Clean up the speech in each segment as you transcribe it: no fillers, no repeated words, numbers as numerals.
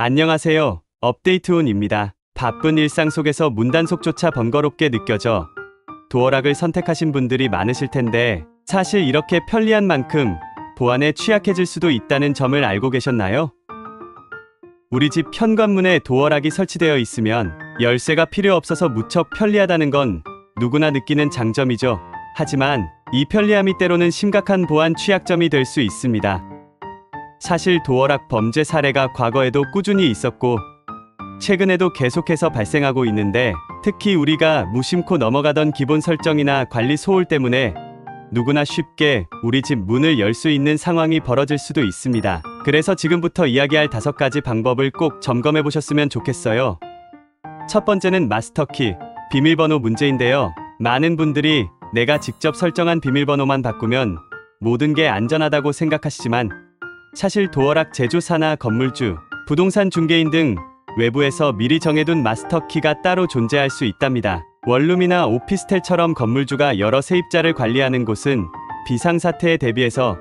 안녕하세요. 업데이트온입니다. 바쁜 일상 속에서 문단속조차 번거롭게 느껴져 도어락을 선택하신 분들이 많으실 텐데 사실 이렇게 편리한 만큼 보안에 취약해질 수도 있다는 점을 알고 계셨나요? 우리 집 현관문에 도어락이 설치되어 있으면 열쇠가 필요 없어서 무척 편리하다는 건 누구나 느끼는 장점이죠. 하지만 이 편리함이 때로는 심각한 보안 취약점이 될 수 있습니다. 사실 도어락 범죄 사례가 과거에도 꾸준히 있었고 최근에도 계속해서 발생하고 있는데 특히 우리가 무심코 넘어가던 기본 설정이나 관리 소홀 때문에 누구나 쉽게 우리 집 문을 열 수 있는 상황이 벌어질 수도 있습니다. 그래서 지금부터 이야기할 5가지 방법을 꼭 점검해 보셨으면 좋겠어요. 첫 번째는 마스터키, 비밀번호 문제인데요. 많은 분들이 내가 직접 설정한 비밀번호만 바꾸면 모든 게 안전하다고 생각하시지만 사실 도어락 제조사나 건물주, 부동산 중개인 등 외부에서 미리 정해둔 마스터키가 따로 존재할 수 있답니다. 원룸이나 오피스텔처럼 건물주가 여러 세입자를 관리하는 곳은 비상사태에 대비해서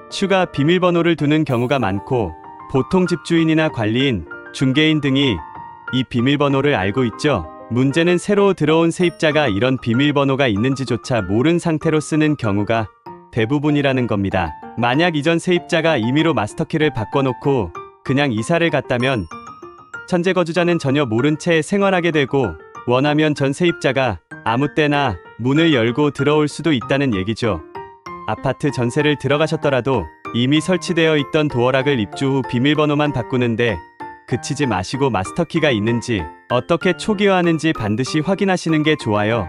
추가 비밀번호를 두는 경우가 많고 보통 집주인이나 관리인, 중개인 등이 이 비밀번호를 알고 있죠. 문제는 새로 들어온 세입자가 이런 비밀번호가 있는지조차 모른 상태로 쓰는 경우가 대부분이라는 겁니다. 만약 이전 세입자가 임의로 마스터키를 바꿔놓고 그냥 이사를 갔다면 현재 거주자는 전혀 모른 채 생활하게 되고 원하면 전 세입자가 아무 때나 문을 열고 들어올 수도 있다는 얘기죠. 아파트 전세를 들어가셨더라도 이미 설치되어 있던 도어락을 입주 후 비밀번호만 바꾸는데 그치지 마시고 마스터키가 있는지 어떻게 초기화하는지 반드시 확인하시는 게 좋아요.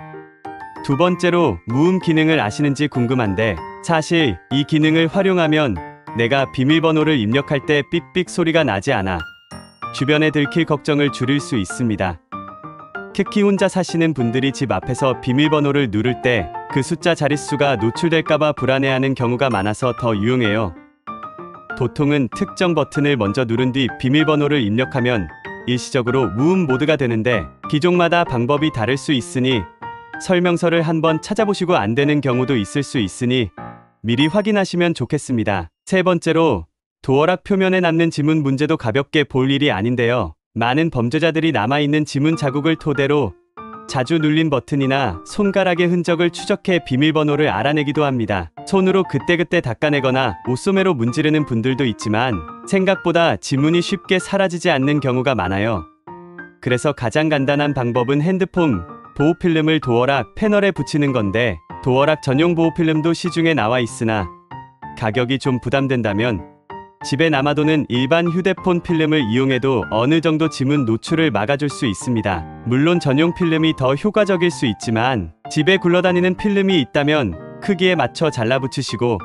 두 번째로 무음 기능을 아시는지 궁금한데 사실 이 기능을 활용하면 내가 비밀번호를 입력할 때 삑삑 소리가 나지 않아 주변에 들킬 걱정을 줄일 수 있습니다. 특히 혼자 사시는 분들이 집 앞에서 비밀번호를 누를 때 그 숫자 자릿수가 노출될까봐 불안해하는 경우가 많아서 더 유용해요. 보통은 특정 버튼을 먼저 누른 뒤 비밀번호를 입력하면 일시적으로 무음 모드가 되는데 기종마다 방법이 다를 수 있으니 설명서를 한번 찾아보시고 안 되는 경우도 있을 수 있으니 미리 확인하시면 좋겠습니다. 세 번째로 도어락 표면에 남는 지문 문제도 가볍게 볼 일이 아닌데요. 많은 범죄자들이 남아있는 지문 자국을 토대로 자주 눌린 버튼이나 손가락의 흔적을 추적해 비밀번호를 알아내기도 합니다. 손으로 그때그때 닦아내거나 옷소매로 문지르는 분들도 있지만 생각보다 지문이 쉽게 사라지지 않는 경우가 많아요. 그래서 가장 간단한 방법은 핸드폰 보호필름을 도어락 패널에 붙이는 건데 도어락 전용 보호필름도 시중에 나와 있으나 가격이 좀 부담된다면 집에 남아도는 일반 휴대폰 필름을 이용해도 어느 정도 지문 노출을 막아줄 수 있습니다. 물론 전용 필름이 더 효과적일 수 있지만 집에 굴러다니는 필름이 있다면 크기에 맞춰 잘라붙이시고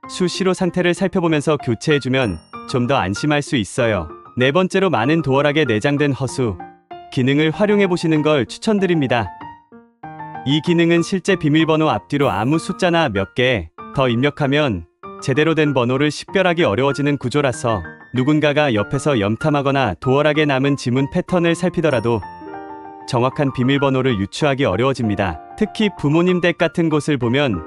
수시로 상태를 살펴보면서 교체해주면 좀 더 안심할 수 있어요. 네 번째로 많은 도어락에 내장된 허수 기능을 활용해보시는 걸 추천드립니다. 이 기능은 실제 비밀번호 앞뒤로 아무 숫자나 몇 개 더 입력하면 제대로 된 번호를 식별하기 어려워지는 구조라서 누군가가 옆에서 염탐하거나 도어락에 남은 지문 패턴을 살피더라도 정확한 비밀번호를 유추하기 어려워집니다. 특히 부모님 댁 같은 곳을 보면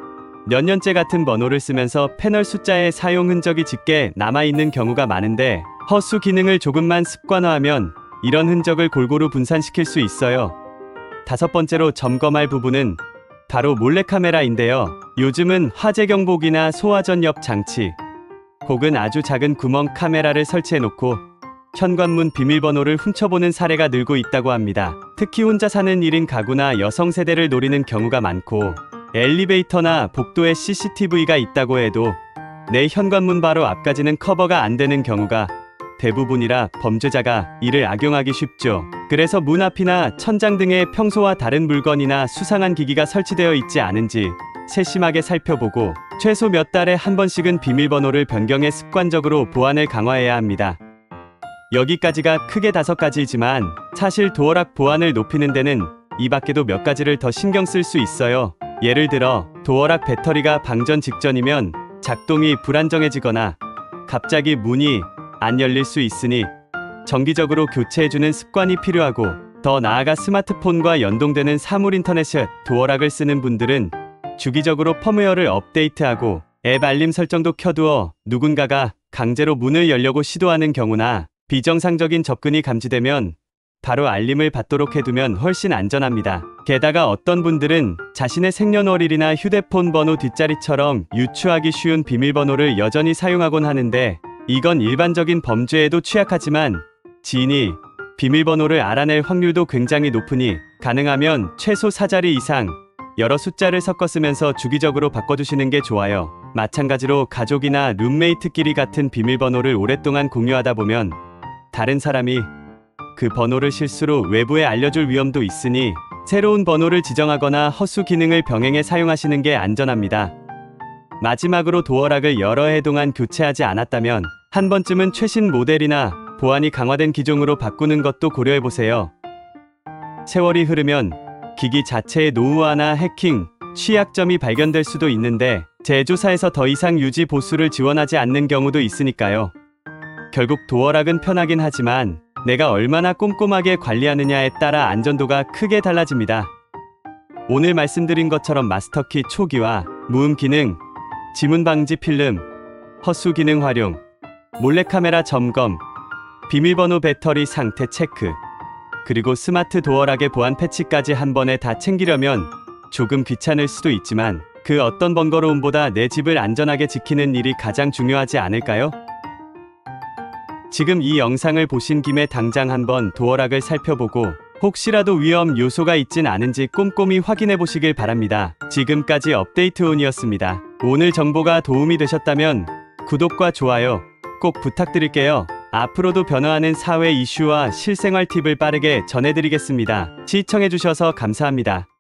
몇 년째 같은 번호를 쓰면서 패널 숫자의 사용 흔적이 짙게 남아있는 경우가 많은데 허수 기능을 조금만 습관화하면 이런 흔적을 골고루 분산시킬 수 있어요. 다섯 번째로 점검할 부분은 바로 몰래카메라인데요. 요즘은 화재 경보기나 소화전 옆 장치 혹은 아주 작은 구멍 카메라를 설치해놓고 현관문 비밀번호를 훔쳐보는 사례가 늘고 있다고 합니다. 특히 혼자 사는 1인 가구나 여성 세대를 노리는 경우가 많고 엘리베이터나 복도에 CCTV가 있다고 해도 내 현관문 바로 앞까지는 커버가 안 되는 경우가 대부분이라 범죄자가 이를 악용하기 쉽죠. 그래서 문 앞이나 천장 등에 평소와 다른 물건이나 수상한 기기가 설치되어 있지 않은지 세심하게 살펴보고 최소 몇 달에 한 번씩은 비밀번호를 변경해 습관적으로 보안을 강화해야 합니다. 여기까지가 크게 5가지이지만 사실 도어락 보안을 높이는 데는 이 밖에도 몇 가지를 더 신경 쓸 수 있어요. 예를 들어 도어락 배터리가 방전 직전이면 작동이 불안정해지거나 갑자기 문이 안 열릴 수 있으니 정기적으로 교체해주는 습관이 필요하고 더 나아가 스마트폰과 연동되는 사물 인터넷 도어락을 쓰는 분들은 주기적으로 펌웨어를 업데이트하고 앱 알림 설정도 켜두어 누군가가 강제로 문을 열려고 시도하는 경우나 비정상적인 접근이 감지되면 바로 알림을 받도록 해두면 훨씬 안전합니다. 게다가 어떤 분들은 자신의 생년월일이나 휴대폰 번호 뒷자리처럼 유추하기 쉬운 비밀번호를 여전히 사용하곤 하는데, 이건 일반적인 범죄에도 취약하지만 지인이 비밀번호를 알아낼 확률도 굉장히 높으니 가능하면 최소 4자리 이상 여러 숫자를 섞어 쓰면서 주기적으로 바꿔주시는 게 좋아요. 마찬가지로 가족이나 룸메이트끼리 같은 비밀번호를 오랫동안 공유하다 보면 다른 사람이 그 번호를 실수로 외부에 알려줄 위험도 있으니 새로운 번호를 지정하거나 허수 기능을 병행해 사용하시는 게 안전합니다. 마지막으로 도어락을 여러 해 동안 교체하지 않았다면 한 번쯤은 최신 모델이나 보안이 강화된 기종으로 바꾸는 것도 고려해보세요. 세월이 흐르면 기기 자체의 노후화나 해킹, 취약점이 발견될 수도 있는데 제조사에서 더 이상 유지 보수를 지원하지 않는 경우도 있으니까요. 결국 도어락은 편하긴 하지만 내가 얼마나 꼼꼼하게 관리하느냐에 따라 안전도가 크게 달라집니다. 오늘 말씀드린 것처럼 마스터키 초기화, 무음 기능, 지문 방지 필름, 허수 기능 활용, 몰래카메라 점검, 비밀번호 배터리 상태 체크, 그리고 스마트 도어락의 보안 패치까지 한 번에 다 챙기려면 조금 귀찮을 수도 있지만 그 어떤 번거로움보다 내 집을 안전하게 지키는 일이 가장 중요하지 않을까요? 지금 이 영상을 보신 김에 당장 한번 도어락을 살펴보고 혹시라도 위험 요소가 있진 않은지 꼼꼼히 확인해 보시길 바랍니다. 지금까지 업데이트온이었습니다. 오늘 정보가 도움이 되셨다면 구독과 좋아요 꼭 부탁드릴게요. 앞으로도 변화하는 사회 이슈와 실생활 팁을 빠르게 전해드리겠습니다. 시청해주셔서 감사합니다.